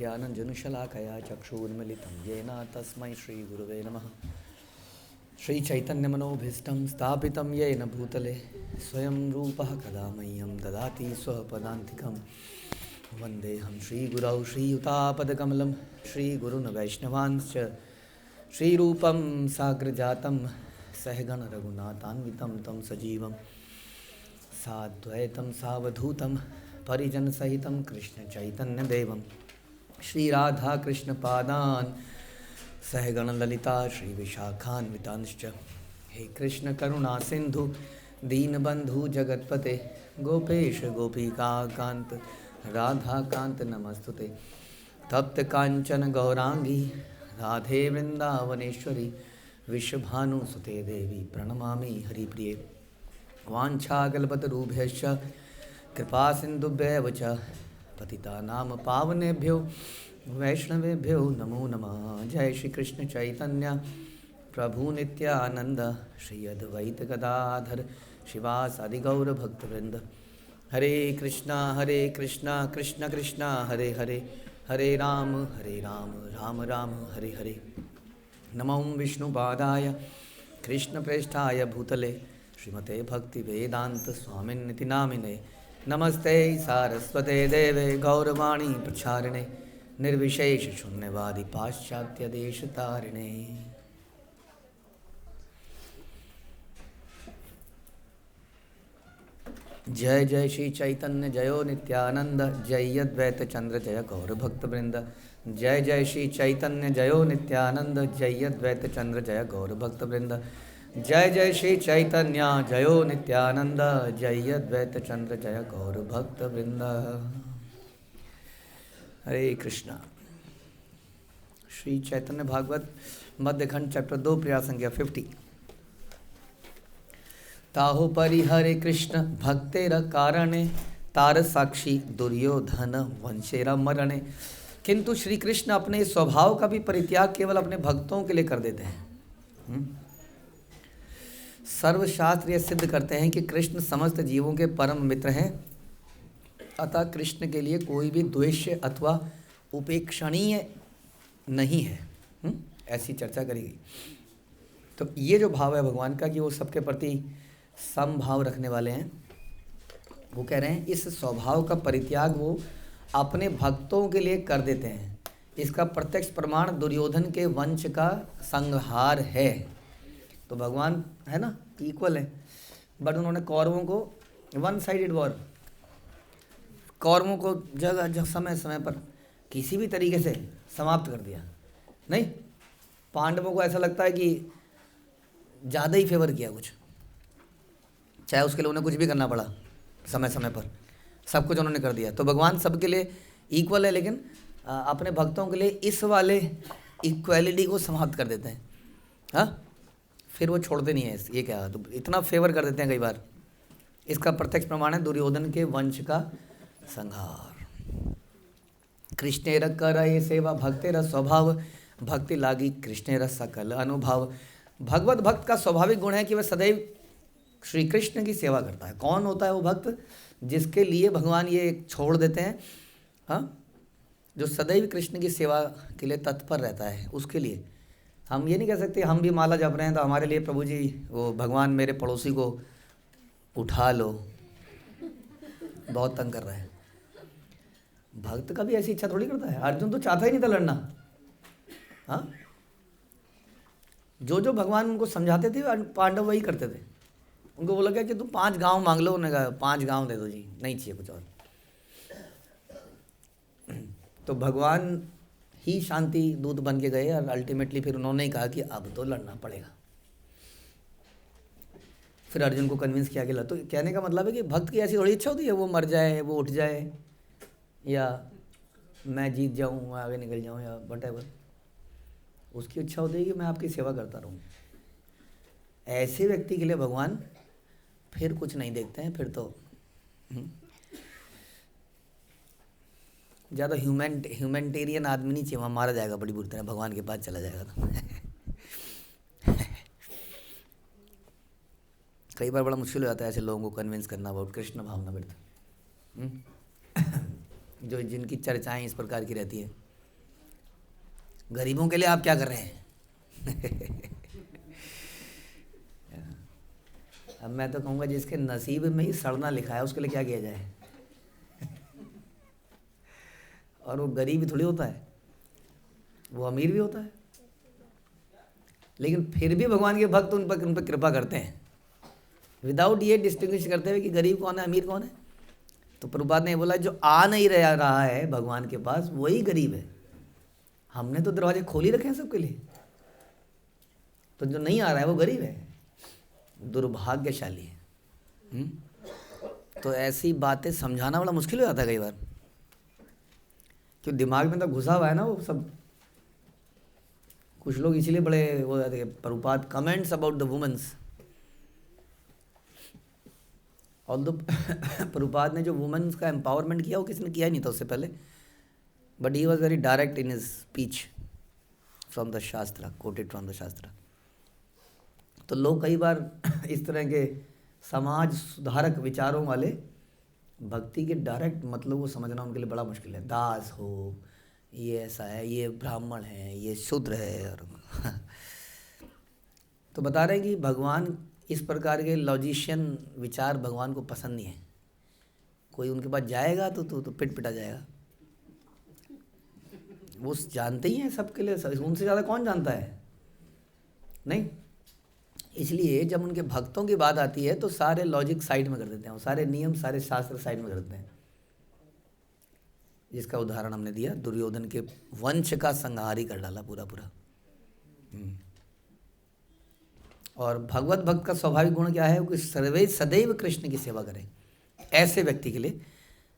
ज्ञानञ्जनशलाकया चक्षुर्मिलितं येन तस्मै श्रीगुरुवे नमः। श्रीचैतन्यमनोभीष्टं स्थापितं येन भूतले स्वयं रूपः कदा मह्यं ददाति स्वपदान्तिकं। वन्देऽहं श्रीगुरौ श्रीयुतापदकमलं श्रीगुरून् वैष्णवांश्च श्रीरूपं साग्रजातं सहगण रघुनाथान्वितं तं सजीवं साद्वैतं सावधूतं परिजनसहितं कृष्णचैतन्यदेवं श्रीराधाकृष्णपादान् सहगण ललिता श्रीविशाखान्वितांश्च। हे कृष्ण करुणा सिंधु दीनबंधु जगत्पते गोपेश गोपिकाकांत राधाकांत नमस्तुते। तप्त कांचन गौरांगी राधे वृंदावनेश्वरी विश्वभानुसुते देवी प्रणमामि हरिप्रिये। वाञ्छाकल्पतरुभ्यश्च कृपा सिन्धुभ्येव च पतितानां पावनेभ्यो वैष्णवेभ्यो नमो नमः। जय श्री कृष्ण चैतन्य प्रभु नित्यानंद श्री अद्वैत गदाधर शिवासादि गौर भक्तवृंद। हरे कृष्णा कृष्ण कृष्ण हरे हरे हरे राम राम राम हरे हरे। नमो विष्णुपादाय कृष्णप्रेष्ठाय भूतले श्रीमते भक्तिवेदांत स्वामिन्निति नामिने। नमस्ते सारस्वते देवे गौरवाणी प्रचारिणे निर्विशेष शून्यवादी पाश्चात्य देश तारिणे। जय जय श्री चैतन्य जयो नित्यानंद जय अद्वैत चंद्र जय गौर भक्तवृंद। जय जय श्री चैतन्य जयो नित्यानंद जय अद्वैत चंद्र जय गौर भक्तवृंद। जय जय श्री चैतन्य जयो नित्यानंद जय अद्वैत चंद्र जय गौर भक्तवृंद। हरे कृष्णा। श्री चैतन्य भागवत मध्यखंड चैप्टर 2 प्रिया संज्ञा 50। ताहो परिहरे कृष्ण भक्तेर कारणे तार साक्षी दुर्योधन वंशेरा मरणे। किंतु श्री कृष्ण अपने स्वभाव का भी परित्याग केवल अपने भक्तों के लिए कर देते हैं। सर्वशास्त्र यह सिद्ध करते हैं कि कृष्ण समस्त जीवों के परम मित्र हैं, अतः कृष्ण के लिए कोई भी द्वेष्य अथवा उपेक्षणीय नहीं है। ऐसी चर्चा करी गई। तो ये जो भाव है भगवान का कि वो सबके प्रति समभाव रखने वाले हैं, वो कह रहे हैं इस स्वभाव का परित्याग वो अपने भक्तों के लिए कर देते हैं। इसका प्रत्यक्ष प्रमाण दुर्योधन के वंश का संहार है। तो भगवान है ना इक्वल है, बट उन्होंने कौरवों को वन साइडेड वॉर, कौरवों को जगह समय समय पर किसी भी तरीके से समाप्त कर दिया। नहीं, पांडवों को ऐसा लगता है कि ज़्यादा ही फेवर किया कुछ, चाहे उसके लिए उन्हें कुछ भी करना पड़ा, समय समय पर सब कुछ उन्होंने कर दिया। तो भगवान सबके लिए इक्वल है, लेकिन अपने भक्तों के लिए इस वाले इक्वलिटी को समाप्त कर देते हैं। हाँ, फिर वो छोड़ते नहीं है। ये क्या, तो इतना फेवर कर देते हैं कई बार। इसका प्रत्यक्ष प्रमाण है दुर्योधन के वंश का संहार। कृष्णेर करये सेवा भक्तेर स्वभाव भक्ति लागी कृष्णेर सकल अनुभव। भगवत भक्त का स्वाभाविक गुण है कि वह सदैव श्री कृष्ण की सेवा करता है। कौन होता है वो भक्त जिसके लिए भगवान ये छोड़ देते हैं? हाँ, जो सदैव कृष्ण की सेवा के लिए तत्पर रहता है, उसके लिए। हम ये नहीं कह सकते हम भी माला जप रहे हैं तो हमारे लिए प्रभु जी वो भगवान मेरे पड़ोसी को उठा लो, बहुत तंग कर रहा है। भक्त का भी ऐसी इच्छा थोड़ी करता है। अर्जुन तो चाहता ही नहीं था लड़ना। हाँ, जो जो भगवान उनको समझाते थे पांडव वही करते थे। उनको बोला गया कि तुम 5 गांव मांग लो, उन्होंने कहा 5 गांव दे दो जी, नहीं चाहिए कुछ और। तो भगवान ही शांति दूत बन के गए और अल्टीमेटली फिर उन्होंने ही कहा कि अब तो लड़ना पड़ेगा। फिर अर्जुन को कन्विंस किया गया। तो कहने का मतलब है कि भक्त की ऐसी थोड़ी इच्छा होती है वो मर जाए, वो उठ जाए, या मैं जीत जाऊँ, आगे निकल जाऊँ, या व्हाटएवर। उसकी इच्छा होती है कि मैं आपकी सेवा करता रहूँ। ऐसे व्यक्ति के लिए भगवान फिर कुछ नहीं देखते हैं। फिर तो ज़्यादा ह्यूमैनिटेरियन आदमी नहीं चाहिए, वहाँ मारा जाएगा बड़ी बुरी तरह, भगवान के पास चला जाएगा तो। कई बार बड़ा मुश्किल हो जाता है ऐसे लोगों को कन्विंस करना अबाउट कृष्ण भावना। जो जिनकी चर्चाएं इस प्रकार की रहती है। गरीबों के लिए आप क्या कर रहे हैं? अब मैं तो कहूँगा जिसके नसीब में ही सड़ना लिखा है उसके लिए क्या किया जाए। और वो गरीब ही थोड़ी होता है, वो अमीर भी होता है, लेकिन फिर भी भगवान के भक्त उन पर कृपा करते हैं विदाउट ये डिस्टिंग्विश करते हुए कि गरीब कौन है अमीर कौन है। तो प्रभुपाद ने बोला जो आ नहीं रहा है भगवान के पास वही गरीब है। हमने तो दरवाजे खोल ही रखे हैं सबके लिए, तो जो नहीं आ रहा है वो गरीब है, दुर्भाग्यशाली है। तो ऐसी बातें समझाना बड़ा मुश्किल हो जाता है कई बार, क्यों दिमाग में तो घुसा हुआ है ना वो सब। कुछ लोग इसीलिए बड़े वो जाते हैं Prabhupada comments about the womens. Although Prabhupada ने जो वुमेन्स का एम्पावरमेंट किया वो किसी ने किया ही नहीं था उससे पहले, but he was very direct in his speech from the शास्त्र, कोटेड फ्रॉम द शास्त्र। तो लोग कई बार इस तरह के समाज सुधारक विचारों वाले भक्ति के डायरेक्ट मतलब को समझना उनके लिए बड़ा मुश्किल है। दास हो, ये ऐसा है, ये ब्राह्मण है, ये शूद्र है और तो बता रहे हैं कि भगवान इस प्रकार के लॉजिशियन विचार भगवान को पसंद नहीं है। कोई उनके पास जाएगा तो पिट पिटा जाएगा। वो जानते ही हैं सबके लिए, उनसे ज़्यादा कौन जानता है, नहीं। इसलिए जब उनके भक्तों की बात आती है तो सारे लॉजिक साइड में कर देते हैं, वो सारे नियम सारे शास्त्र साइड में कर देते हैं। जिसका उदाहरण हमने दिया, दुर्योधन के वंश का संहार ही कर डाला पूरा पूरा। और भगवत भक्त का स्वाभाविक गुण क्या है कि सर्वे सदैव कृष्ण की सेवा करें। ऐसे व्यक्ति के लिए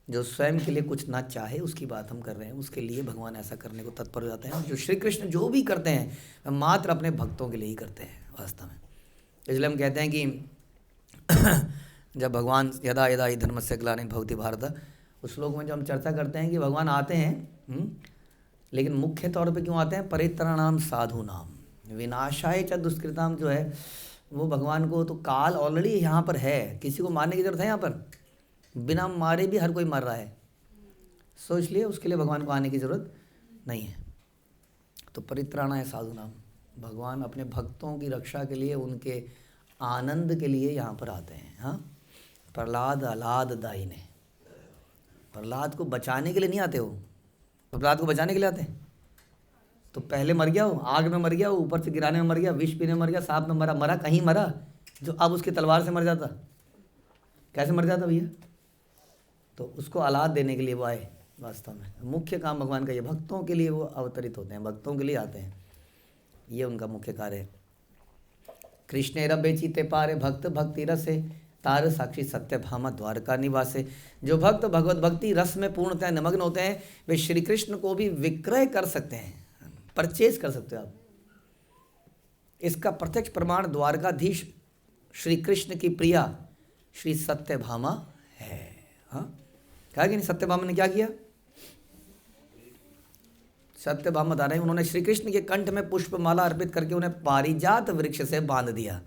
जो स्वयं के लिए कुछ ना चाहे, उसकी बात हम कर रहे हैं, उसके लिए भगवान ऐसा करने को तत्पर हो जाते हैं। और जो श्री कृष्ण जो भी करते हैं मात्र अपने भक्तों के लिए ही करते हैं वास्तव में। इसलिए हम कहते हैं कि जब भगवान यदा यदा ही धर्मस्य ग्लानिर्भवति भवति भारत, उस श्लोक में जो हम चर्चा करते हैं कि भगवान आते हैं, लेकिन मुख्य तौर पे क्यों आते हैं, परित्राणाम साधूनाम विनाशाय च दुष्कृताम। जो है वो भगवान को तो काल ऑलरेडी यहाँ पर है, किसी को मारने की जरूरत है यहाँ पर, बिना मारे भी हर कोई मर रहा है, सो इसलिए उसके लिए भगवान को आने की ज़रूरत नहीं है। तो परित्राणाय साधूनाम, भगवान अपने भक्तों की रक्षा के लिए, उनके आनंद के लिए यहाँ पर आते हैं। हाँ, प्रहलाद आह्लाद दायिने, प्रहलाद को बचाने के लिए नहीं आते हो, प्रहलाद को बचाने के लिए आते हैं। तो पहले मर गया हो, आग में मर गया हो, ऊपर से गिराने में मर गया, विष पीने में मर गया, सांप में मरा, मरा कहीं मरा, जो अब उसकी तलवार से मर जाता, कैसे मर जाता भैया। तो उसको आह्लाद देने के लिए वो आए। वास्तव में मुख्य काम भगवान का ये, भक्तों के लिए वो अवतरित होते हैं, भक्तों के लिए आते हैं, ये उनका मुख्य कार्य है। कृष्णे रबे चीते पारे भक्त भक्ति रसे तार साक्षी सत्य भामा द्वारका निवासे। जो भक्त भगवत भक्ति रस में पूर्णतः निमग्न होते हैं वे श्री कृष्ण को भी विक्रय कर सकते हैं, परचेज कर सकते हो आप। इसका प्रत्यक्ष प्रमाण द्वारकाधीश श्री कृष्ण की प्रिया श्री सत्यभामा है। हाँ, कहा कि नहीं, सत्यभामा ने क्या किया, सत्यभामा बता रहे हैं, उन्होंने श्री कृष्ण के कंठ में पुष्पमाला अर्पित करके उन्हें पारिजात वृक्ष से बांध दिया।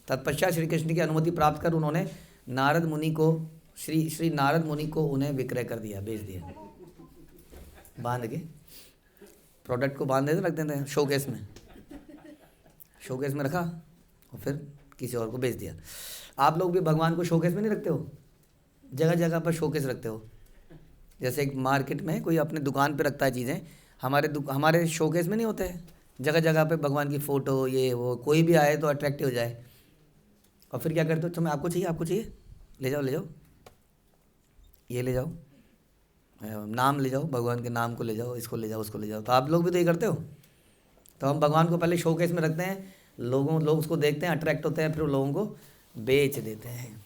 तत्पश्चात श्री कृष्ण की अनुमति प्राप्त कर उन्होंने नारद मुनि को, श्री नारद मुनि को उन्हें विक्रय कर दिया, बेच दिया। बांध के प्रोडक्ट को बांध देते, रख देते हैं शोकेस में, शोकेस में रखा और फिर किसी और को बेच दिया। आप लोग भी भगवान को शोकेस में नहीं रखते हो, जगह जगह पर शोकेस रखते हो। जैसे एक मार्केट में कोई अपने दुकान पे रखता है चीज़ें, हमारे शोकेस में नहीं होते हैं। जगह जगह पे भगवान की फ़ोटो, ये वो, कोई भी आए तो अट्रैक्टिव हो जाए। और फिर क्या करते हो, तुम्हें आपको चाहिए, आपको चाहिए, ले जाओ ले जाओ, ये ले जाओ, नाम ले जाओ, भगवान के नाम को ले जाओ, इसको ले जाओ, उसको ले जाओ। तो आप लोग भी तो ये करते हो। तो हम भगवान को पहले शोकेस में रखते हैं, लोग उसको देखते हैं, अट्रैक्ट होते हैं, फिर लोगों को बेच देते हैं।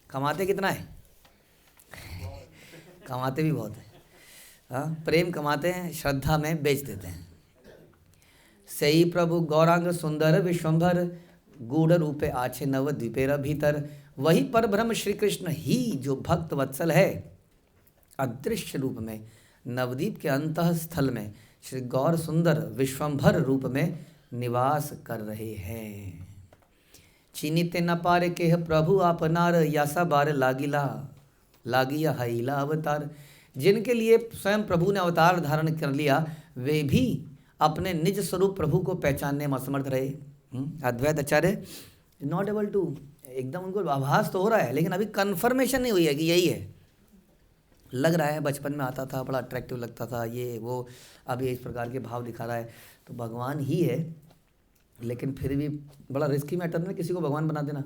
कमाते कितना है, कमाते भी बहुत है। हाँ, प्रेम कमाते हैं, श्रद्धा में बेच देते हैं। सही प्रभु गौरांग सुंदर विश्वंभर गूढ़ रूपे आछे नव द्वीपेर भीतर। वही पर ब्रह्म श्री कृष्ण ही जो भक्त वत्सल है, अदृश्य रूप में नवद्वीप के अंतः स्थल में श्री गौर सुंदर विश्वंभर रूप में निवास कर रहे हैं। चीनिते न पारे केह प्रभु आपनार, यासा बार लागिया हईला अवतार। जिनके लिए स्वयं प्रभु ने अवतार धारण कर लिया वे भी अपने निज स्वरूप प्रभु को पहचानने में असमर्थ रहे। अद्वैत आचार्य नॉट एबल टू, एकदम उनको आभास तो हो रहा है लेकिन अभी कंफर्मेशन नहीं हुई है कि यही है। लग रहा है बचपन में आता था, बड़ा अट्रैक्टिव लगता था, ये वो, अब ये इस प्रकार के भाव दिखा रहा है तो भगवान ही है। लेकिन फिर भी बड़ा रिस्की मैटर है किसी को भगवान बना देना।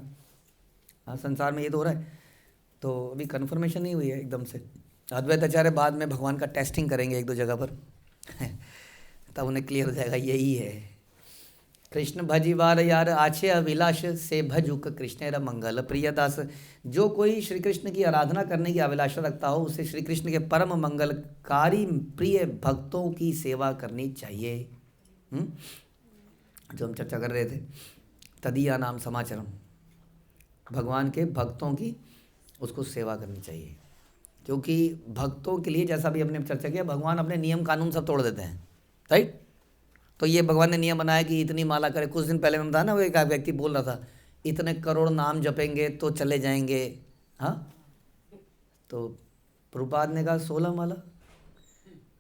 हाँ, संसार में ये तो हो रहा है, तो अभी कन्फर्मेशन नहीं हुई है एकदम से। अद्वैत आचार्य बाद में भगवान का टेस्टिंग करेंगे एक दो जगह पर तब उन्हें क्लियर हो जाएगा यही है। कृष्ण भजिवार यार आछे अभिलाष से भजुक कृष्ण मंगल प्रिय दास। जो कोई श्री कृष्ण की आराधना करने की अभिलाषा रखता हो उसे श्री कृष्ण के परम मंगलकारी प्रिय भक्तों की सेवा करनी चाहिए। जो हम चर्चा कर रहे थे, तदीया नाम समाचरम, भगवान के भक्तों की उसको सेवा करनी चाहिए। क्योंकि भक्तों के लिए, जैसा भी हमने चर्चा किया, भगवान अपने नियम कानून सब तोड़ देते हैं, राइट। तो ये भगवान ने नियम बनाया कि इतनी माला करे। कुछ दिन पहले मैं बताया ना, वो एक व्यक्ति बोल रहा था इतने करोड़ नाम जपेंगे तो चले जाएंगे। हाँ, तो प्रभुपाद ने कहा 16 माला।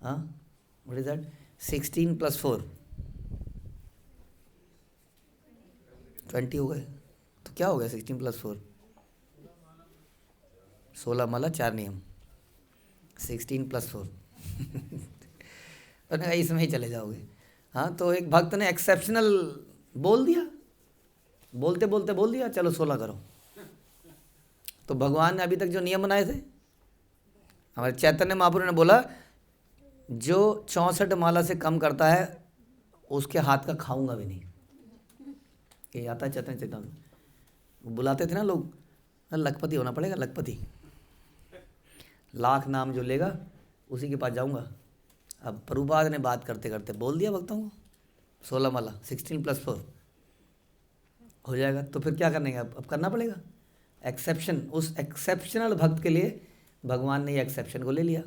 हाँ, व्हाट इज दैट, 16 + 4 20 हो गए। तो क्या हो गया 16 + 4? 16 माला 4 नियम, 16 + 4 तो इसमें ही चले जाओगे। हाँ, तो एक भक्त ने एक्सेप्शनल बोल दिया, बोलते बोलते बोल दिया चलो 16 करो। तो भगवान ने अभी तक जो नियम बनाए थे, हमारे चैतन्य महाप्रभु ने बोला जो 64 माला से कम करता है उसके हाथ का खाऊंगा भी नहीं। ये आता है चैतन्य चैतन्य, बुलाते थे ना लोग, लखपति होना पड़ेगा, लखपति, लाख नाम जो लेगा उसी के पास जाऊंगा। अब प्रभुपाद ने बात करते करते बोल दिया भक्तों को 16 माला 16 + 4 हो जाएगा। तो फिर क्या करने का, अब करना पड़ेगा एक्सेप्शन। उस एक्सेप्शनल भक्त के लिए भगवान ने ये एक्सेप्शन को ले लिया।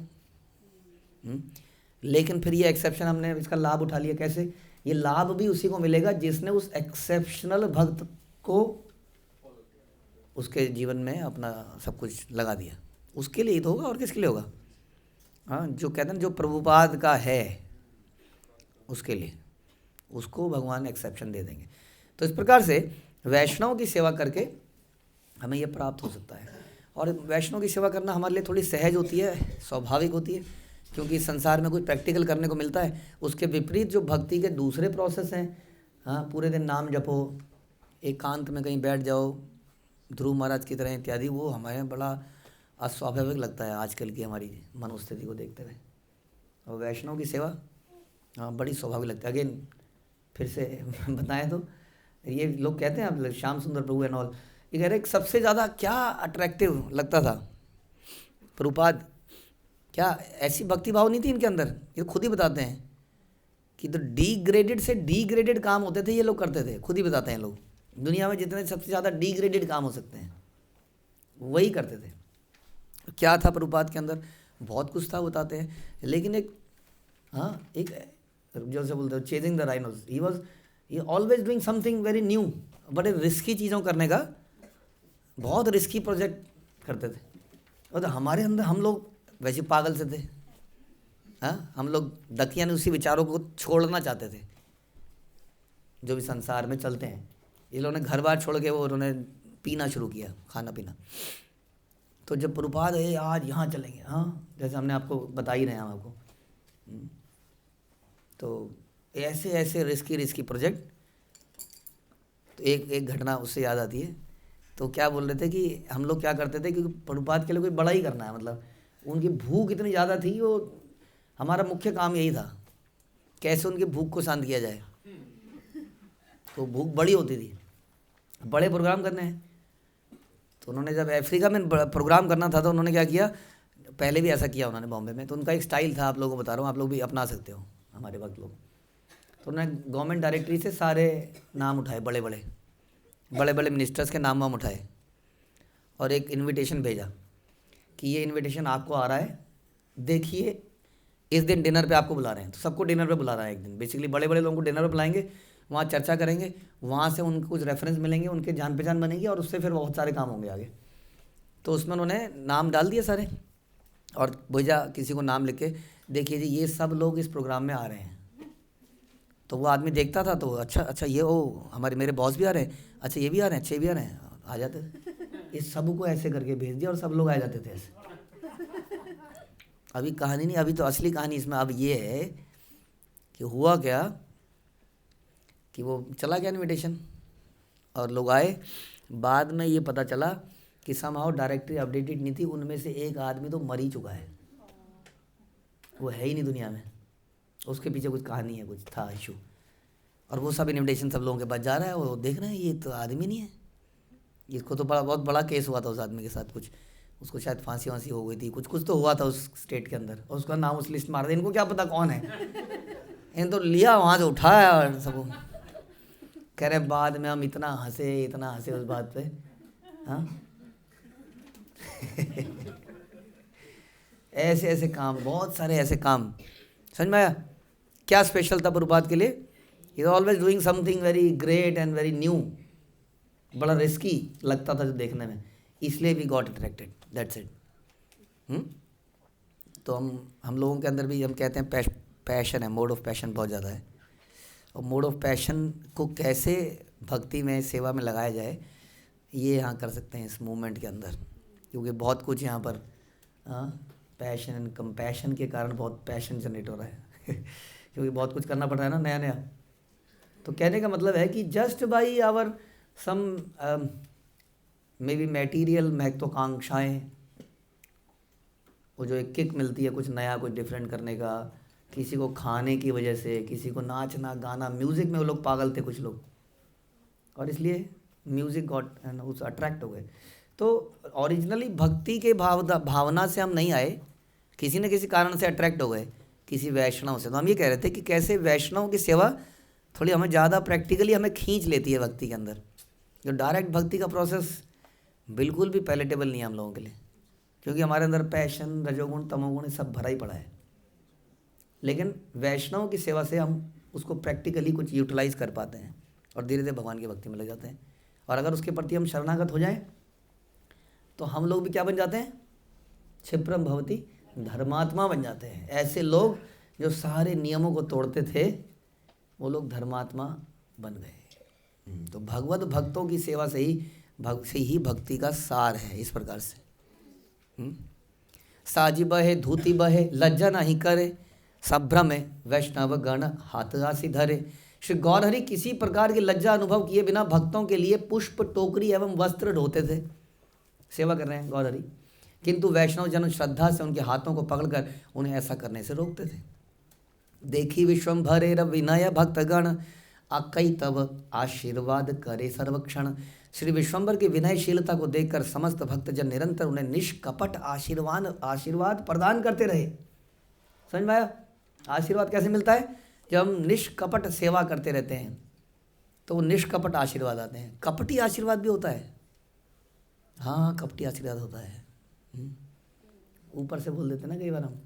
लेकिन फिर ये एक्सेप्शन हमने इसका लाभ उठा लिया। कैसे? ये लाभ भी उसी को मिलेगा जिसने उस एक्सेप्शनल भक्त को उसके जीवन में अपना सब कुछ लगा दिया। उसके लिए ही तो होगा, और किसके लिए होगा? हाँ, जो कहते हैं जो प्रभुपाद का है उसके लिए, उसको भगवान एक्सेप्शन दे देंगे। तो इस प्रकार से वैष्णव की सेवा करके हमें ये प्राप्त हो सकता है। और वैष्णव की सेवा करना हमारे लिए थोड़ी सहज होती है, स्वाभाविक होती है, क्योंकि संसार में कुछ प्रैक्टिकल करने को मिलता है। उसके विपरीत जो भक्ति के दूसरे प्रोसेस हैं, हाँ, पूरे दिन नाम जपो, एकांत में कहीं बैठ जाओ ध्रुव महाराज की तरह इत्यादि, वो हमें बड़ा अस्वाभाविक लगता है आजकल की हमारी मनोस्थिति को देखते हुए। और वैष्णव की सेवा हाँ बड़ी स्वाभाविक लगती है। अगेन फिर से बताएं तो ये लोग कहते हैं आप श्याम सुंदर प्रभु एंड ऑल, ये कह रहे सबसे ज़्यादा क्या अट्रैक्टिव लगता था प्रभुपाद, क्या ऐसी भक्ति भाव नहीं थी इनके अंदर? ये खुद ही बताते हैं कि तो डिग्रेडेड से डिग्रेडेड काम होते थे ये लोग करते थे। खुद ही बताते हैं लोग, दुनिया में जितने सबसे ज़्यादा डिग्रेडेड काम हो सकते हैं वही करते थे। क्या था प्रभुपाद के अंदर? बहुत कुछ था बताते हैं, लेकिन एक हाँ एक जैसे बोलते हो chasing the rhinos, he always doing something very new. बड़े रिस्की चीज़ों करने का, बहुत रिस्की प्रोजेक्ट करते थे। और तो हमारे अंदर हम लोग वैसे पागल से थे। हाँ, हम लोग दकिया ने उसी विचारों को छोड़ना चाहते थे जो भी संसार में चलते हैं। ये लोगों ने घर बार छोड़ के वो उन्होंने पीना शुरू किया, खाना पीना। तो जब प्रभुपाद है आज यहाँ चलेंगे, हाँ जैसे हमने आपको बता ही रहे हैं हम आपको, तो ऐसे ऐसे रिस्की प्रोजेक्ट। तो एक घटना उससे याद आती है। तो क्या बोल रहे थे कि हम लोग क्या करते थे, क्योंकि प्रभुपाद के लिए कोई बड़ा ही करना है, मतलब उनकी भूख इतनी ज़्यादा थी, वो हमारा मुख्य काम यही था कैसे उनकी भूख को शांत किया जाए। तो भूख बड़ी होती थी, बड़े प्रोग्राम करने हैं। तो उन्होंने जब अफ्रीका में प्रोग्राम करना था तो उन्होंने क्या किया, पहले भी ऐसा किया उन्होंने बॉम्बे में। तो उनका एक स्टाइल था, आप लोगों को बता रहा हूँ, आप लोग भी अपना सकते हो, हमारे वक्त लोग। तो उन्होंने गवर्नमेंट डायरेक्टरी से सारे नाम उठाए, बड़े बड़े मिनिस्टर्स के नाम वाम उठाए, और एक इन्विटेशन भेजा कि ये इन्विटेशन आपको आ रहा है, देखिए इस दिन डिनर पे आपको बुला रहे हैं। तो सबको डिनर पे बुला रहा है एक दिन, बेसिकली बड़े लोगों को डिनर पे बुलाएंगे, वहाँ चर्चा करेंगे, वहाँ से उनको कुछ रेफरेंस मिलेंगे, उनके जान पहचान बनेगी, और उससे फिर बहुत सारे काम होंगे आगे। तो उसमें उन्होंने नाम डाल दिए सारे, और भेजा किसी को नाम लिख के, देखिए जी, ये सब लोग इस प्रोग्राम में आ रहे हैं, तो वो आदमी देखता था तो अच्छा ये हमारे मेरे बॉस भी आ रहे हैं, अच्छा ये भी आ रहे हैं, अच्छे भी आ रहे हैं, आ जाते थे। इस सब को ऐसे करके भेज दिया और सब लोग आ जाते थे ऐसे। अभी कहानी नहीं, अभी तो असली कहानी इसमें अब ये है कि हुआ क्या कि वो चला गया इनविटेशन और लोग आए। बाद में ये पता चला कि समहाउ डायरेक्टरी अपडेटेड नहीं थी, उनमें से एक आदमी तो मर ही चुका है, वो है ही नहीं दुनिया में, उसके पीछे कुछ कहानी है, कुछ था इशू। और वो सब इनविटेशन सब लोगों के पास जा रहा है, वो देख रहे हैं ये तो आदमी नहीं है, इसको तो बहुत बड़ा केस हुआ था उस आदमी के साथ, कुछ उसको शायद फांसी वांसी हो गई थी, कुछ तो हुआ था उस स्टेट के अंदर, और उसका नाम उस लिस्ट मार दिया। इनको क्या पता कौन है, इन तो लिया वहाँ से उठाया और सबको कह रहे बाद में हम इतना हंसे उस बात पे। हाँ ऐसे ऐसे काम, बहुत सारे ऐसे काम, समझ में आया क्या स्पेशल था प्रभुपाद के लिए? He is always doing something very great and very new, बड़ा रिस्की लगता था जो देखने में, इसलिए we got attracted, that's it. तो हम लोगों के अंदर भी हम कहते हैं पैशन है, मोड ऑफ पैशन बहुत ज़्यादा है, और मोड ऑफ पैशन को कैसे भक्ति में सेवा में लगाया जाए ये यहाँ कर सकते हैं इस मूवमेंट के अंदर, क्योंकि बहुत कुछ यहाँ पर पैशन एंड कंपैशन के कारण बहुत पैशन जनरेट हो रहा है क्योंकि बहुत कुछ करना पड़ रहा है ना नया नया। तो कहने का मतलब है कि just by our some maybe material महत्वाकांक्षाएँ, वो जो एक किक मिलती है कुछ नया कुछ डिफरेंट करने का, किसी को खाने की वजह से, किसी को नाचना गाना, म्यूज़िक में वो लोग पागल थे कुछ लोग, और इसलिए म्यूज़िक गॉट उस अट्रैक्ट हो गए। तो ओरिजिनली भक्ति के भावना से हम नहीं आए, किसी न किसी कारण से अट्रैक्ट हो गए किसी वैष्णव से। तो हम ये कह रहे थे कि कैसे वैष्णव की सेवा थोड़ी हमें ज़्यादा प्रैक्टिकली हमें खींच लेती है भक्ति के अंदर। जो डायरेक्ट भक्ति का प्रोसेस बिल्कुल भी पैलेटेबल नहीं है हम लोगों के लिए, क्योंकि हमारे अंदर पैशन, रजोगुण, तमोगुण सब भरा ही पड़ा है। लेकिन वैष्णव की सेवा से हम उसको प्रैक्टिकली कुछ यूटिलाइज कर पाते हैं और धीरे धीरे भगवान की भक्ति में लग जाते हैं। और अगर उसके प्रति हम शरणागत हो जाएं तो हम लोग भी क्या बन जाते हैं? क्षिप्रम भवति धर्मात्मा बन जाते हैं। ऐसे लोग जो सारे नियमों को तोड़ते थे वो लोग धर्मात्मा बन गए। तो भगवत भक्तों की सेवा से ही भक्ति का सार है। इस प्रकार से साजी बहे धूति बहे लज्जा नहीं करे, संभ्रम वैष्णव गण हाथ आसी धरे। श्री गौरहरि किसी प्रकार की लज्जा अनुभव किए बिना भक्तों के लिए पुष्प, टोकरी एवं वस्त्र ढोते थे। सेवा कर रहे हैं गौरहरि, किंतु वैष्णव जन श्रद्धा से उनके हाथों को पकड़कर उन्हें ऐसा करने से रोकते थे। देखी विश्वम्भरे विनय भक्तगण, अकई तब आशीर्वाद करे सर्वक्षण। श्री विश्वम्भर की विनयशीलता को देखकर समस्त भक्तजन निरंतर उन्हें निष्कपट आशीर्वाद प्रदान करते रहे। समझ में आया? आशीर्वाद कैसे मिलता है? जब हम निष्कपट सेवा करते रहते हैं तो वो निष्कपट आशीर्वाद आते हैं। कपटी आशीर्वाद भी होता है, हाँ कपटी आशीर्वाद होता है, ऊपर से बोल देते हैं ना कई बार हम।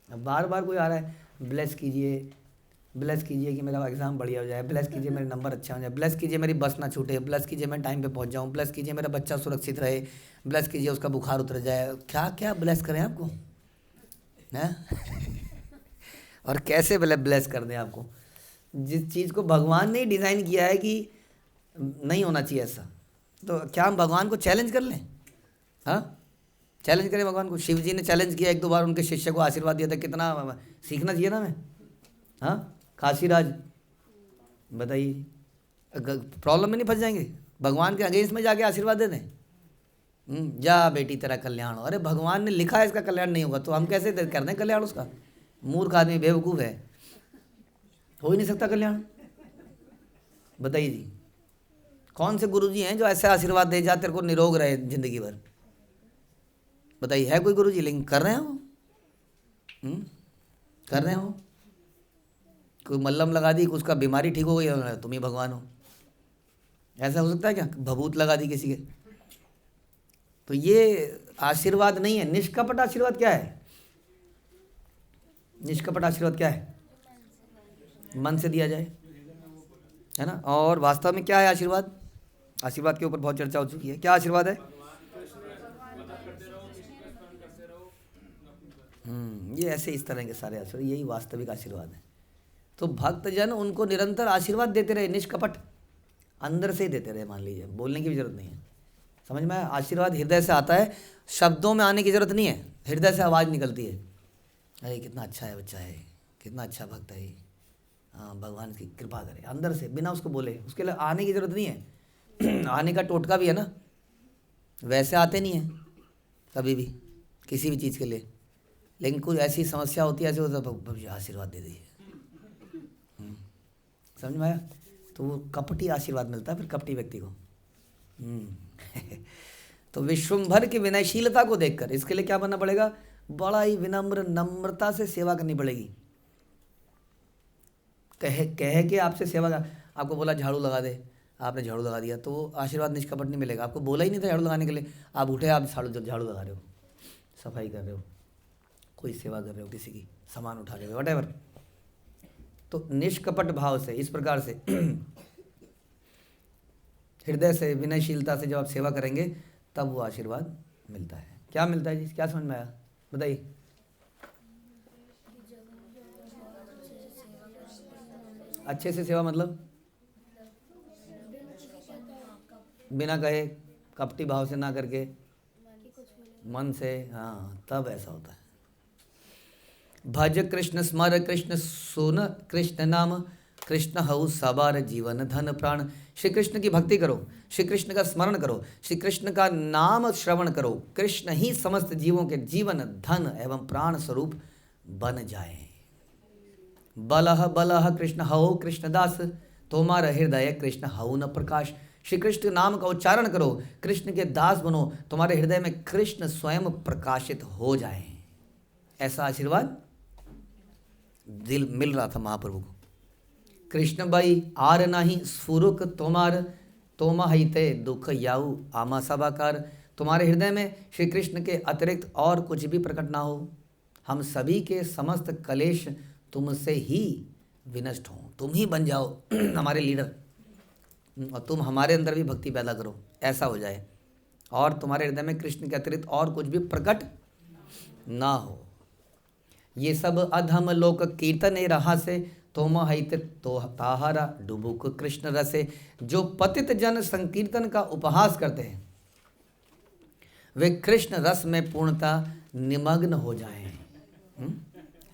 अब बार बार कोई आ रहा है, ब्लेस कीजिए कि मेरा एग्ज़ाम बढ़िया हो जाए, ब्लेस कीजिए मेरे नंबर अच्छा हो जाए, ब्लेस कीजिए मेरी बस ना छूटे, ब्लेस कीजिए मैं टाइम पे पहुंच जाऊं, ब्लेस कीजिए मेरा बच्चा सुरक्षित रहे, ब्लेस कीजिए उसका बुखार उतर जाए। क्या क्या ब्लेस करें आपको हैं और कैसे ब्लेस कर दें आपको? जिस चीज़ को भगवान ने डिज़ाइन किया है कि नहीं होना चाहिए ऐसा, तो क्या हम भगवान को चैलेंज कर लें? हाँ चैलेंज करें भगवान को। शिव जी ने चैलेंज किया एक दो बार, उनके शिष्य को आशीर्वाद दिया था, कितना सीखना चाहिए ना हमें। हाँ काशीराज बताइए, प्रॉब्लम में नहीं फंस जाएंगे? भगवान के अगेंस्ट में जाके आशीर्वाद दे दें, जा बेटी तेरा कल्याण हो। अरे भगवान ने लिखा है इसका कल्याण नहीं होगा, तो हम कैसे कर दें कल्याण उसका? मूर्ख आदमी, बेवकूफ़ है, हो ही नहीं सकता कल्याण। बताइए जी, कौन से गुरुजी हैं जो ऐसे आशीर्वाद दे जा तेरे को निरोग रहे जिंदगी भर? बताइए, है कोई गुरुजी? लेकिन कर रहे हो, कर रहे हो। कोई मल्लम लगा दी, उसका बीमारी ठीक हो गई, तुम ही भगवान हो। ऐसा हो सकता है क्या? भभूत लगा दी किसी के? तो ये आशीर्वाद नहीं है। निष्कपट आशीर्वाद क्या है? निष्कपट आशीर्वाद क्या है? मन से दिया जाए, है ना। और वास्तव में क्या है आशीर्वाद? आशीर्वाद के ऊपर बहुत चर्चा हो चुकी है। क्या आशीर्वाद है? ये ऐसे इस तरह के सारे आशीर्वाद, यही वास्तविक आशीर्वाद है। तो भक्तजन उनको निरंतर आशीर्वाद देते रहे, निष्कपट अंदर से ही देते रहे, मान लीजिए, बोलने की भी जरूरत नहीं है। समझ में आया? आशीर्वाद हृदय से आता है, शब्दों में आने की जरूरत नहीं है, हृदय से आवाज़ निकलती है, अरे कितना अच्छा है बच्चा है, कितना अच्छा भक्त है, हाँ भगवान की कृपा करे, अंदर से बिना उसको बोले। उसके लिए आने की जरूरत नहीं है। आने का टोटका भी है ना, वैसे आते नहीं है कभी भी किसी भी चीज़ के लिए, लेकिन कोई ऐसी समस्या होती है, ऐसे होता है भविष्य आशीर्वाद दे दीजिए। समझ में आया? तो वो कपटी आशीर्वाद मिलता है फिर कपटी व्यक्ति को। तो विश्वम्भर की विनयशीलता को देखकर इसके लिए क्या बनना पड़ेगा? बड़ा ही विनम्र नम्रता से सेवा करनी पड़ेगी। कह के आपसे सेवा का, आपको बोला झाड़ू लगा दे, आपने झाड़ू लगा दिया, तो आशीर्वाद निष्कपट नहीं मिलेगा। आपको बोला ही नहीं था झाड़ू लगाने के लिए, आप उठे, आप झाड़ू लगा रहे हो, सफाई कर रहे हो, कोई सेवा कर रहे हो, किसी की सामान उठा रहे हो, वटेवर। तो निष्कपट भाव से, इस प्रकार से हृदय से विनयशीलता से जब आप सेवा करेंगे तब वो आशीर्वाद मिलता है। क्या मिलता है जी? क्या समझ में आया बताइए? अच्छे से सेवा मतलब बिना कहे, कपटी भाव से ना करके, मन से, हाँ, तब ऐसा होता है। भज कृष्ण स्मर कृष्ण सुन कृष्ण नाम, कृष्ण हऊ सबार जीवन धन प्राण। श्री कृष्ण की भक्ति करो, श्री कृष्ण का स्मरण करो, श्री कृष्ण का नाम श्रवण करो, कृष्ण ही समस्त जीवों के जीवन धन एवं प्राण स्वरूप बन जाए। बलह बलह कृष्ण हऊ कृष्णदास, तोमार हृदय कृष्ण हऊ न प्रकाश। श्री कृष्ण नाम का उच्चारण करो, कृष्ण के दास बनो, तुम्हारे हृदय में कृष्ण स्वयं प्रकाशित हो जाए। ऐसा आशीर्वाद दिल मिल रहा था महाप्रभु को। कृष्ण बाई आर नाही स्फुरुक तोमार, तोमा हिते दुख याऊ आमा सबाकार। तुम्हारे हृदय में श्री कृष्ण के अतिरिक्त और कुछ भी प्रकट ना हो, हम सभी के समस्त कलेश तुमसे ही विनष्ट हों। तुम ही बन जाओ हमारे लीडर, और तुम हमारे अंदर भी भक्ति पैदा करो, ऐसा हो जाए, और तुम्हारे हृदय में कृष्ण के अतिरिक्त और कुछ भी प्रकट ना हो। ये सब अधम लोक कीर्तन रहा से, तोम हित तो ताहारा डुबुक कृष्ण रसे। जो पतित जन संकीर्तन का उपहास करते हैं वे कृष्ण रस में पूर्णता निमग्न हो जाएं,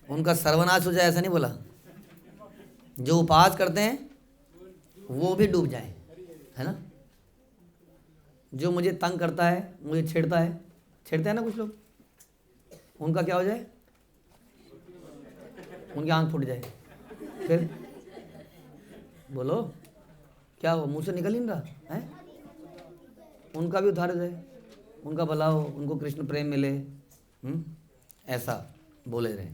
उनका सर्वनाश हो जाए, ऐसा नहीं बोला। जो उपहास करते हैं वो भी डूब जाएं, है ना। जो मुझे तंग करता है, मुझे छेड़ता है, छेड़ते हैं ना कुछ लोग, उनका क्या हो जाए? उनकी आंख फूट जाए। फिर बोलो क्या हो, मुंह से निकल ही नहीं रहा है? उनका भी उद्धार हो जाए, उनका भला हो, उनको कृष्ण प्रेम मिले, ऐसा बोले रहे।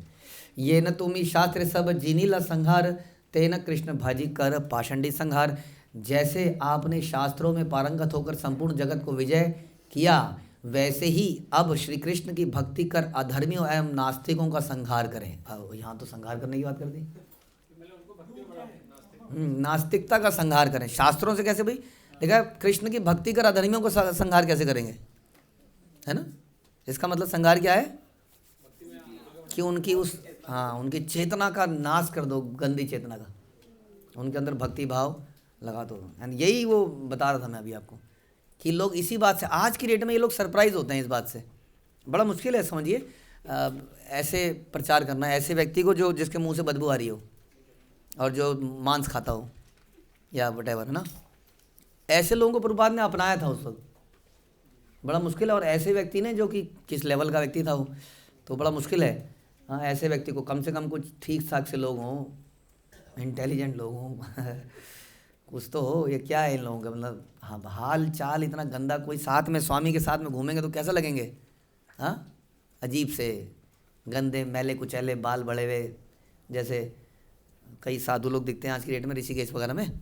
ये न तुमी शास्त्र सब जीनीला संहार, तेन कृष्ण भाजी कर पाषंडी संहार। जैसे आपने शास्त्रों में पारंगत होकर संपूर्ण जगत को विजय किया, वैसे ही अब श्री कृष्ण की भक्ति कर अधर्मियों एवं नास्तिकों का संहार करें। यहाँ तो संहार करने की बात कर दी, नास्तिकता का संहार करें। शास्त्रों से कैसे भाई? देखा, कृष्ण की भक्ति कर अधर्मियों को संहार कैसे करेंगे, है ना। इसका मतलब संहार क्या है कि उनकी उस, हाँ, उनकी चेतना का नाश कर दो, गंदी चेतना का, उनके अंदर भक्ति भाव लगा दो। एंड यही वो बता रहा था मैं अभी आपको कि लोग इसी बात से, आज की डेट में ये लोग सरप्राइज होते हैं इस बात से। बड़ा मुश्किल है, समझिए, ऐसे प्रचार करना, ऐसे व्यक्ति को जो जिसके मुंह से बदबू आ रही हो और जो मांस खाता हो या वटेवर, है ना, ऐसे लोगों को प्रभुपाद ने अपनाया था उस वक्त। बड़ा मुश्किल है। और ऐसे व्यक्ति ने, जो कि किस लेवल का व्यक्ति था वो, तो बड़ा मुश्किल है। हाँ, ऐसे व्यक्ति को कम से कम कुछ ठीक ठाक से लोग हों, इंटेलिजेंट लोग हों कुछ तो हो। ये क्या है इन लोगों का, मतलब हाँ, हाल चाल इतना गंदा। कोई साथ में स्वामी के साथ में घूमेंगे तो कैसा लगेंगे? हाँ, अजीब से गंदे मैले कुचैले बाल बड़े हुए, जैसे कई साधु लोग दिखते हैं आज की डेट में ऋषिकेश वगैरह में।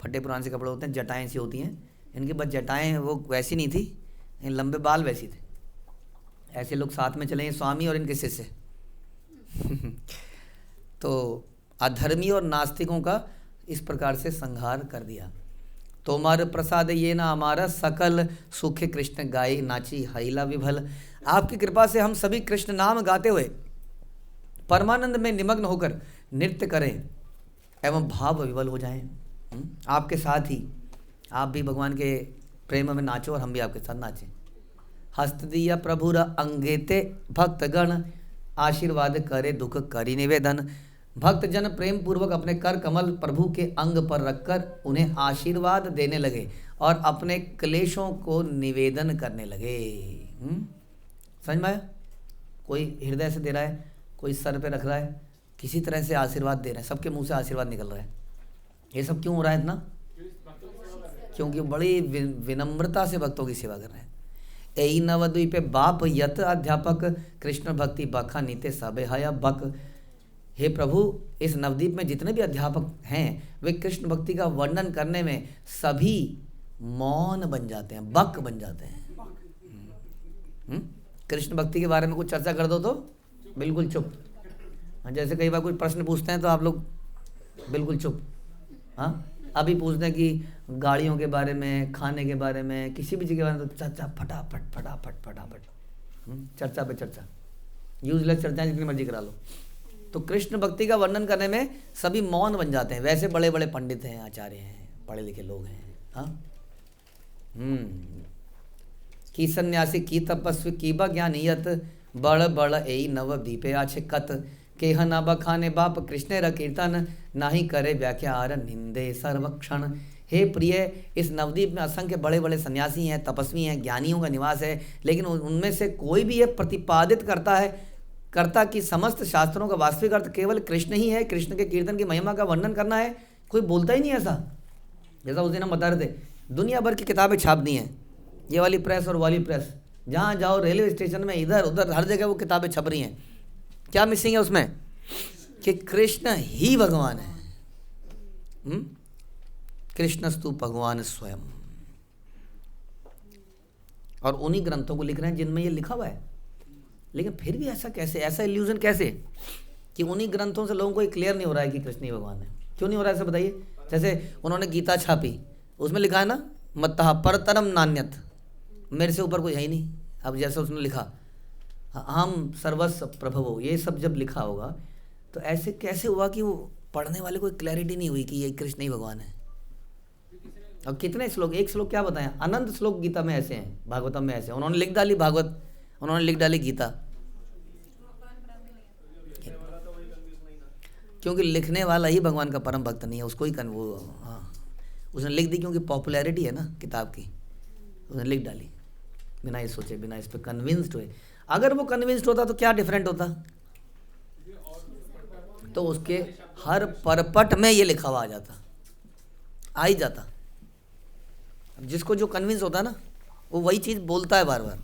फटे पुराने से कपड़े होते हैं, जटाएँ सी होती हैं इनकी, बस जटाएँ वो वैसी नहीं थी, इन लंबे बाल वैसी थे। ऐसे लोग साथ में चलेंगे, स्वामी और इनके शिष्य तो अधर्मी और नास्तिकों का इस प्रकार से संहार कर दिया। तोमार प्रसाद ये ना हमारा, सकल सुख कृष्ण गाय नाची हईला विभल। आपकी कृपा से हम सभी कृष्ण नाम गाते हुए परमानंद में निमग्न होकर नृत्य करें एवं भाव विवल हो जाएं। आपके साथ ही आप भी भगवान के प्रेम में नाचो और हम भी आपके साथ नाचें। हस्त दिया प्रभुर अंगेते भक्तगण, आशीर्वाद करे दुख करी निवेदन। भक्तजन प्रेम पूर्वक अपने कर कमल प्रभु के अंग पर रखकर उन्हें आशीर्वाद देने लगे और अपने क्लेशों को निवेदन करने लगे। समझ में आया? कोई हृदय से दे रहा है, कोई सर पे रख रहा है, किसी तरह से आशीर्वाद दे रहे हैं, सबके मुंह से आशीर्वाद निकल रहा है। ये सब क्यों हो रहा है इतना? क्योंकि बड़ी विनम्रता से भक्तों की सेवा कर रहे हैं। यही नवद्वीपे बाप यत अध्यापक, कृष्ण भक्ति बखा नीते सबे हया बक। हे प्रभु, इस नवद्वीप में जितने भी अध्यापक हैं वे कृष्ण भक्ति का वर्णन करने में सभी मौन बन जाते हैं, बक बन जाते हैं। कृष्ण भक्ति के बारे में कुछ चर्चा कर दो तो बिल्कुल चुप। जैसे कई बार कोई प्रश्न पूछते हैं तो आप लोग बिल्कुल चुप। हाँ, अभी पूछते हैं कि गाड़ियों के बारे में, खाने के बारे में, किसी भी चीज़ के बारे में, तो चर्चा फटाफट फटाफट फटाफट, चर्चा पे चर्चा, यूजलेस चर्चाएं जितनी मर्जी करा लो। तो कृष्ण भक्ति का वर्णन करने में सभी मौन बन जाते हैं। वैसे बड़े बड़े पंडित हैं, आचार्य हैं, पढ़े लिखे लोग हैं। हाँ, की सन्यासी की तपस्वी की ज्ञानियत, बड़ बड़ ए नवद्वीपे आछे कत। केह न बखाने बाप कृष्ण र कीर्तन, नाही करे व्याख्या आर निंदे सर्वक्षण। हे प्रिय, इस नवद्वीप में असंख्य बड़े बड़े सन्यासी हैं, तपस्वी हैं, ज्ञानियों का निवास है, लेकिन उनमें से कोई भी ये प्रतिपादित करता कि समस्त शास्त्रों का वास्तविक अर्थ केवल कृष्ण ही है, कृष्ण के कीर्तन की महिमा का वर्णन करना है, कोई बोलता ही नहीं ऐसा। जैसा उस दिन हम बता रहे थे, दुनिया भर की किताबें छाप दी हैं, ये वाली प्रेस और वाली प्रेस, जहाँ जाओ रेलवे स्टेशन में, इधर उधर हर जगह वो किताबें छप रही हैं। क्या मिसिंग है उसमें? कि कृष्ण ही भगवान है। कृष्णस्तु भगवान स्वयं। और उन्हीं ग्रंथों को लिख रहे हैं जिनमें ये लिखा हुआ है। लेकिन फिर भी ऐसा कैसे, ऐसा इल्यूजन कैसे कि उन्हीं ग्रंथों से लोगों को ये क्लियर नहीं हो रहा है कि कृष्ण ही भगवान है? क्यों नहीं हो रहा है, ऐसा बताइए। जैसे उन्होंने गीता छापी, उसमें लिखा है ना, मत्तः परतरम नान्यत, मेरे से ऊपर कोई है ही नहीं। अब जैसे उसने लिखा हम सर्वस्व प्रभवो, ये सब जब लिखा होगा तो ऐसे कैसे हुआ कि वो पढ़ने वाले को क्लैरिटी नहीं हुई कि ये कृष्ण ही भगवान है? अब कितने श्लोक, एक श्लोक क्या बताएं, अनंत श्लोक गीता में ऐसे हैं, भागवतम में ऐसे। उन्होंने लिख डाली भागवत, उन्होंने लिख डाली गीता, क्योंकि लिखने वाला ही भगवान का परम भक्त नहीं है, उसको ही वो, हाँ, उसने लिख दी क्योंकि पॉपुलैरिटी है ना किताब की, उसने लिख डाली बिना ये सोचे, बिना इस पर कन्विंस्ड हुए। अगर वो कन्विंस्ड होता तो क्या डिफरेंट होता? तो उसके हर परपट में ये लिखा हुआ आ जाता, आ ही जाता। जिसको जो कन्विंस होता है ना, वो वही चीज़ बोलता है बार बार।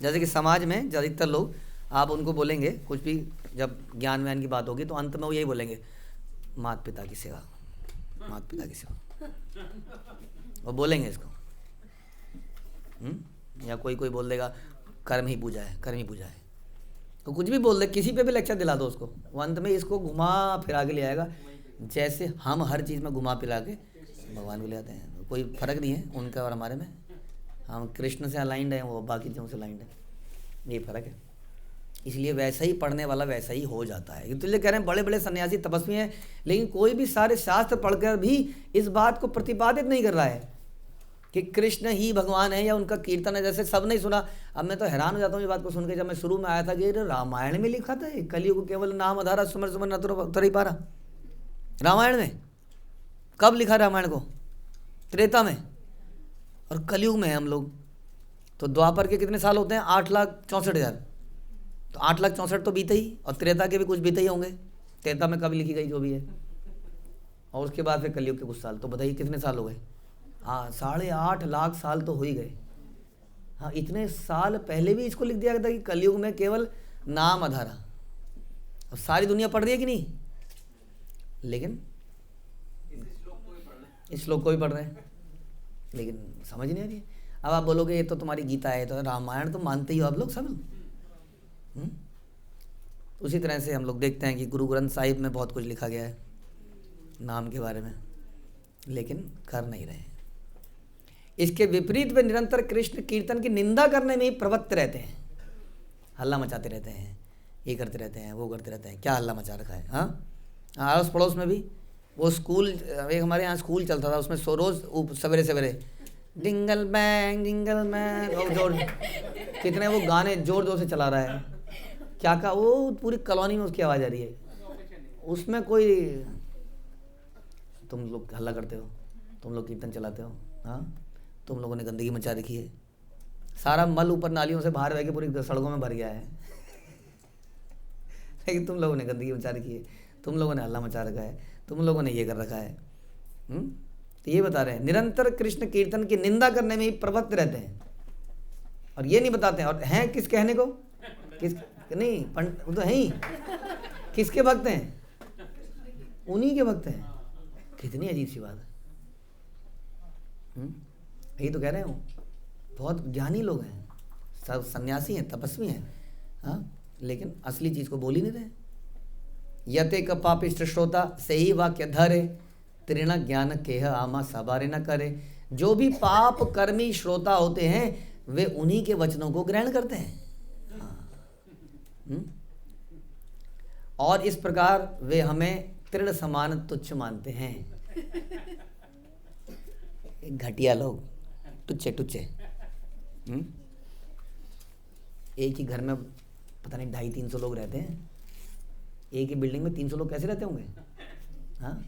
जैसे कि समाज में ज़्यादातर लोग, आप उनको बोलेंगे कुछ भी, जब ज्ञान व्यान की बात होगी तो अंत में वो यही बोलेंगे, माता पिता की सेवा, माता पिता की सेवा, वो बोलेंगे इसको। या कोई बोल देगा कर्म ही पूजा है, कर्म ही पूजा है, तो कुछ भी बोल दे, किसी पे भी लेक्चर दिला दो उसको, वो अंत में इसको घुमा फिरा के ले आएगा। जैसे हम हर चीज़ में घुमा फिरा के भगवान को ले आते हैं, कोई फ़र्क नहीं है उनका और हमारे में। हम कृष्ण से अलाइंड हैं, वो बाकी चीज़ों से अलाइंड है, ये फ़र्क है। इसलिए वैसा ही पढ़ने वाला वैसा ही हो जाता है। तो ये कह रहे हैं बड़े बड़े सन्यासी तपस्वी हैं, लेकिन कोई भी सारे शास्त्र पढ़कर भी इस बात को प्रतिपादित नहीं कर रहा है कि कृष्ण ही भगवान है या उनका कीर्तन है। जैसे सब नहीं सुना। अब मैं तो हैरान हो जाता हूँ ये बात को सुन के, जब मैं शुरू में आया था कि रामायण में लिखा था कलियुग केवल नाम आधारा सुमर सुमर न उतर ही पा रहा। रामायण में कब लिखा रामायण को? त्रेता में, और कलयुग में है हम लोग। तो द्वापर के कितने साल होते हैं? 8,64,000। तो 8,64,000 तो बीते ही, और त्रेता के भी कुछ बीते ही होंगे। त्रेता में कब लिखी गई जो भी है, और उसके बाद फिर कलयुग के कुछ साल। तो बताइए कितने साल हो गए? हाँ, 8.5 लाख साल तो हो ही गए। हाँ, इतने साल पहले भी इसको लिख दिया गया था कि कलयुग में केवल नाम आधारा। अब सारी दुनिया पढ़ रही है कि नहीं? लेकिन इस श्लोक को भी पढ़ रहे हैं, लेकिन समझ नहीं आ रही है। अब आप बोलोगे ये तो तुम्हारी गीता है, तो रामायण तो मानते ही हो आप लोग सब। उसी तरह से हम लोग देखते हैं कि गुरु ग्रंथ साहिब में बहुत कुछ लिखा गया है नाम के बारे में, लेकिन कर नहीं रहे। इसके विपरीत वे निरंतर कृष्ण कीर्तन की निंदा करने में ही प्रवृत्त रहते हैं, हल्ला मचाते रहते हैं, ये करते रहते हैं, वो करते रहते हैं, क्या हल्ला मचा रखा है। हाँ, आड़ोस पड़ोस में भी वो स्कूल, एक हमारे यहाँ स्कूल चलता था, उसमें रोज़ सवेरे सवेरे जिंगल बैंग और जोर, कितने वो गाने जोर जोर से चला रहा है, क्या का वो पूरी कॉलोनी में उसकी आवाज़ आ रही है। उसमें कोई, तुम लोग हल्ला करते हो, तुम लोग कीर्तन चलाते हो, हाँ, तुम लोगों ने गंदगी मचा रखी है, सारा मल ऊपर नालियों से बाहर बह के पूरी सड़कों में भर गया है, लेकिन तुम लोगों ने गंदगी मचा रखी है, तुम लोगों ने हल्ला मचा रखा है, तुम लोगों ने ये कर रखा है। तो ये बता रहे हैं निरंतर कृष्ण कीर्तन की निंदा करने में ही प्रवृत्त रहते हैं, और ये नहीं बताते हैं। और हैं किस कहने को, किस नहीं, वो तो हैं ही, किसके भक्त हैं, उन्हीं के भक्त हैं। कितनी अजीब सी बात है। यही तो कह रहे हो, बहुत ज्ञानी लोग हैं, सब सन्यासी हैं, तपस्वी हैं, हाँ, लेकिन असली चीज़ को बोल ही नहीं रहे। यते क पापिष्ट श्रोता से ही वाक्य धरे, तृण ज्ञान केह आमा सबारे न करे। जो भी पाप कर्मी श्रोता होते हैं वे उन्हीं के वचनों को ग्रहण करते हैं, और इस प्रकार वे हमें तृण समान तुच्छ मानते हैं। घटिया लोग, टुच्चे टुच्चे। एक ही घर में पता नहीं 250-300 लोग रहते हैं, एक ही बिल्डिंग में 300 लोग कैसे रहते होंगे, हाँ।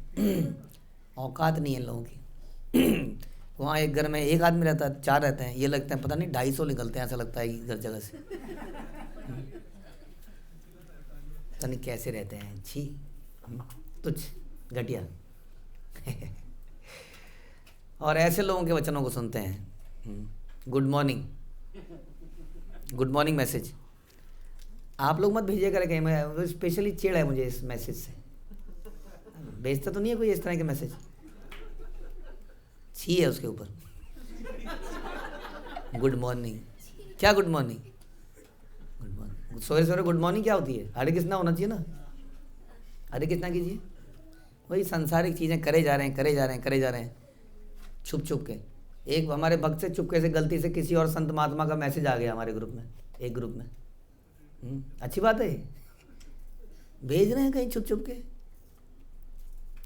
औकात नहीं है इन लोगों की। वहाँ एक घर में एक आदमी रहता है, 4 रहते हैं, ये लगता है पता नहीं 250 निकलते हैं, ऐसा लगता है घर जगह से। पता नहीं कैसे रहते हैं, छी, तुच्छ, घटिया। और ऐसे लोगों के वचनों को सुनते हैं। Good morning, good morning message आप लोग मत भेजिए करें, कहीं मैं स्पेशली चिढ़ है मुझे इस मैसेज से। भेजता तो नहीं है कोई इस तरह के मैसेज, छी है उसके ऊपर। गुड मॉर्निंग, क्या गुड मॉर्निंग, गुड मॉर्निंग, सवेरे सवेरे गुड मॉर्निंग क्या होती है? हरे कृष्णा होना चाहिए ना, हरे कृष्णा कीजिए। वही सांसारिक चीज़ें करे जा रहे हैं छुप छुप के। एक हमारे भक्त से चुपके से गलती से किसी और संत महात्मा का मैसेज आ गया हमारे ग्रुप में, एक ग्रुप में। अच्छी बात है, भेज रहे हैं कहीं छुप छुप के।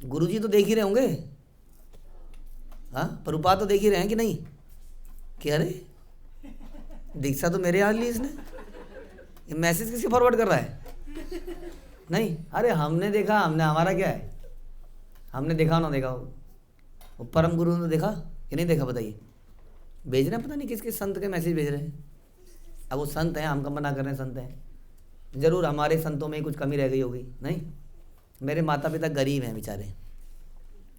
गुरुजी तो देख ही रहे होंगे, हाँ, प्रभुपाद तो देख ही रहे हैं कि नहीं, कि अरे दीक्षा तो मेरे यहाँ ली इसने, ये मैसेज किसके फॉरवर्ड कर रहा है? नहीं, अरे हमने देखा, हमने, हमारा क्या है, हमने देखा ना देखा, वो परम गुरु ने देखा कि नहीं देखा, बताइए। भेज रहे हैं, पता नहीं किस किस संत के मैसेज भेज रहे हैं। अब वो संत हैं, हम कब मना कर रहे हैं, संत हैं, ज़रूर हमारे संतों में ही कुछ कमी रह गई होगी। नहीं, मेरे माता पिता गरीब हैं बेचारे,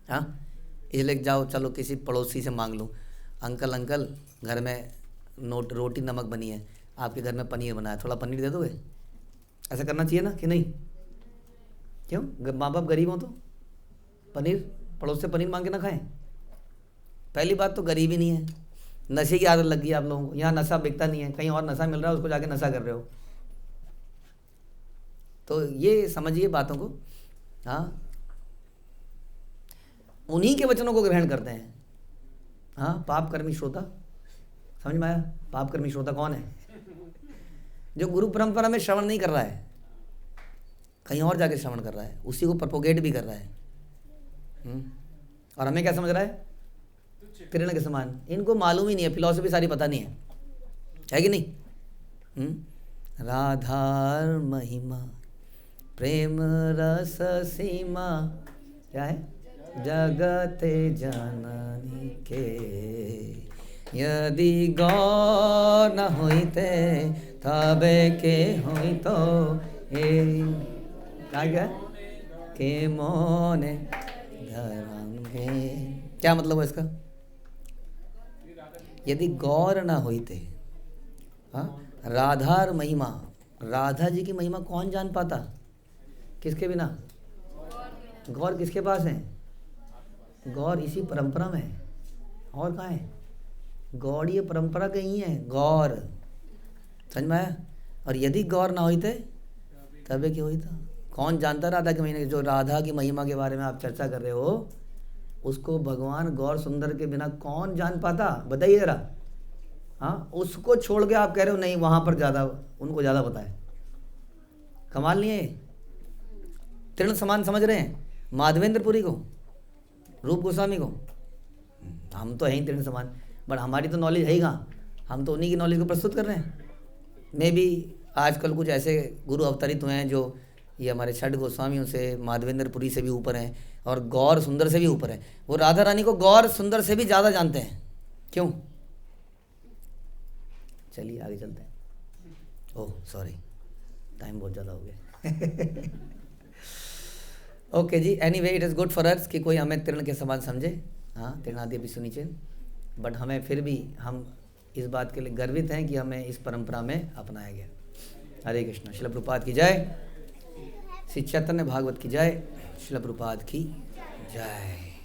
हाँ, इसलिए जाओ चलो किसी पड़ोसी से मांग लूँ, अंकल घर में रोटी नमक बनी है, आपके घर में पनीर बना है, थोड़ा पनीर दे दोगे? ऐसा करना चाहिए ना कि नहीं? क्यों? माँ बाप गरीब हो तो पनीर, पड़ोस से पनीर मांग के ना खाएं। पहली बात तो गरीब ही नहीं है, नशे की आदत लग गई आप लोगों को। यहाँ नशा बिकता नहीं है, कहीं और नशा मिल रहा है, उसको जाके नशा कर रहे हो। तो ये समझिए बातों को, हाँ, उन्हीं के वचनों को ग्रहण करते हैं। हाँ, पाप कर्मी श्रोता, समझ में आया? पाप कर्मी श्रोता कौन है? जो गुरु परंपरा में श्रवण नहीं कर रहा है, कहीं और जाके श्रवण कर रहा है, उसी को प्रोपोगेट भी कर रहा है। और हमें क्या समझ रहा है? तृण के समान। इनको मालूम ही नहीं है, फिलॉसफी सारी पता नहीं है कि नहीं? राधार महिमा प्रेम रस सीमा, क्या है? जगते जननी के यदि गौर न होइते तबे के होई तो क्या के मोने धरंगे। क्या मतलब है इसका? यदि गौर न होइते, हाँ, राधार महिमा, राधा जी की महिमा कौन जान पाता? किसके बिना? गौर किसके पास है? गौर इसी परंपरा में है, और कहाँ है? गौड़ ये परंपरा के ही है, गौर, समझ में आया? और यदि गौर ना होते तबे क्या होता? कौन जानता राधा के महीने? जो राधा की महिमा के बारे में आप चर्चा कर रहे हो, उसको भगवान गौर सुंदर के बिना कौन जान पाता? बताइए जरा। हाँ, उसको छोड़ के आप कह रहे हो नहीं, वहाँ पर ज़्यादा, उनको ज़्यादा पता है। कमाल नहीं है ये? तृण समान समझ रहे हैं माधवेंद्रपुरी को, रूप गोस्वामी को? हम तो हैं ही तृण समान, बट हमारी तो नॉलेज है ही कहाँ, हम तो उन्हीं की नॉलेज को प्रस्तुत कर रहे हैं। मे भी आजकल कुछ ऐसे गुरु अवतरित हुए हैं जो ये हमारे छठ गोस्वामियों से, माधवेंद्रपुरी से भी ऊपर हैं और गौर सुंदर से भी ऊपर हैं। वो राधा रानी को गौर सुंदर से भी ज़्यादा जानते हैं। क्यों? चलिए आगे चलते हैं। ओह सॉरी, टाइम बहुत ज़्यादा हो गया। ओके जी, anyway it is good for us कि कोई हमें तृण के समान समझे। हाँ, तृणादि भी सुनी चाहिए, बट हमें फिर भी हम इस बात के लिए गर्वित हैं कि हमें इस परंपरा में अपनाया गया। हरे कृष्ण। श्रील प्रभुपाद की जय। श्री चैतन्य भागवत की जय। श्रील प्रभुपाद की जय।